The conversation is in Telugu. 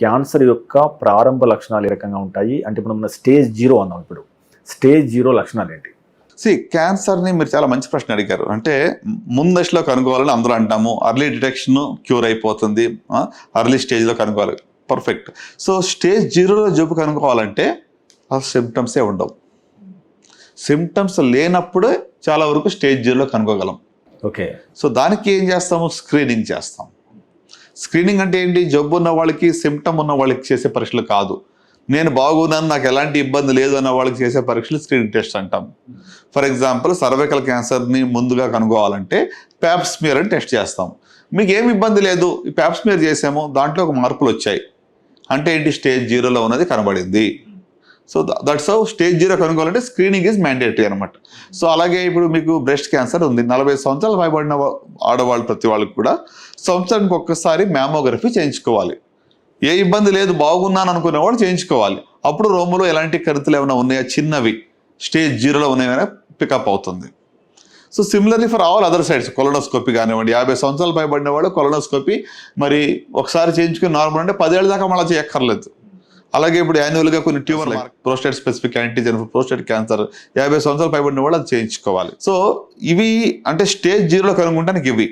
క్యాన్సర్ యొక్క ప్రారంభ లక్షణాలు ఏ రకంగా ఉంటాయి? అంటే ఇప్పుడు మన స్టేజ్ 0 అన్నాం. ఇప్పుడు స్టేజ్ 0 లక్షణాలు ఏంటి? క్యాన్సర్ని మీరు చాలా మంచి ప్రశ్న అడిగారు. అంటే ముందు దశలో కనుక్కోవాలని అందరూ అంటాము. అర్లీ డిటెక్షన్ క్యూర్ అయిపోతుంది, అర్లీ స్టేజ్లో కనుక్కోవాలి, పర్ఫెక్ట్. సో స్టేజ్ 0లో జబ్బు కనుక్కోవాలంటే అసలు సిమ్టమ్సే ఉండవు. సిమ్టమ్స్ లేనప్పుడే చాలా వరకు స్టేజ్ 0లో కనుక్కోగలం. ఓకే. సో దానికి ఏం చేస్తాము? స్క్రీనింగ్ చేస్తాం. స్క్రీనింగ్ అంటే ఏంటి? జబ్బు ఉన్న వాళ్ళకి, సిమ్టమ్ ఉన్న వాళ్ళకి చేసే పరీక్షలు కాదు. నేను బాగున్నాను, నాకు ఎలాంటి ఇబ్బంది లేదు అన్న వాళ్ళకి చేసే పరీక్షలు స్క్రీనింగ్ టెస్ట్ అంటాం. ఫర్ ఎగ్జాంపుల్ సర్వైకల్ క్యాన్సర్ని ముందుగా కనుక్కోవాలంటే ప్యాప్ స్మియర్ అని టెస్ట్ చేస్తాం. మీకు ఏమి ఇబ్బంది లేదు, ఈ ప్యాప్ స్మియర్ చేసాము, దాంట్లో ఒక మార్పులు వచ్చాయి అంటే ఏంటి? స్టేజ్ 0లో ఉన్నది కనబడింది. సో దట్స్ హౌ స్టేజ్ 0 కనుక్కోవాలంటే స్క్రీనింగ్ ఈజ్ మ్యాండేటరీ అనమాట. సో అలాగే ఇప్పుడు మీకు బ్రెస్ట్ క్యాన్సర్ ఉంది, 40 సంవత్సరాలు పైబడిన ఆడవాళ్ళు ప్రతి వాళ్ళకి కూడా సంవత్సరానికి ఒక్కసారి మ్యామోగ్రఫీ చేయించుకోవాలి. ఏ ఇబ్బంది లేదు, బాగున్నాను అనుకునేవాడు చేయించుకోవాలి. అప్పుడు రొమ్ములో ఎలాంటి కణితులు ఏమైనా ఉన్నాయా, చిన్నవి స్టేజ్ 0లో ఉన్నాయైనా పికప్ అవుతుంది. So similarly for all other sides, colonoscopy కానివ్వండి, 50 సంవత్సరాలు పైబడిన వాడు కొలనోస్కోపీ మరి ఒకసారి చేయించుకుని నార్మల్ అంటే 10 ఏళ్ళ దాకా మళ్ళీ చేయక్కర్లేదు. అలాగే ఇప్పుడు యాన్యువల్గా కొన్ని tumour prostate specific antigen for prostate cancer 50 సంవత్సరాలు పైబడిన వాళ్ళు అది చేయించుకోవాలి. సో ఇవి అంటే స్టేజ్ 0లో కనుక్కుంటానికి ఇవి.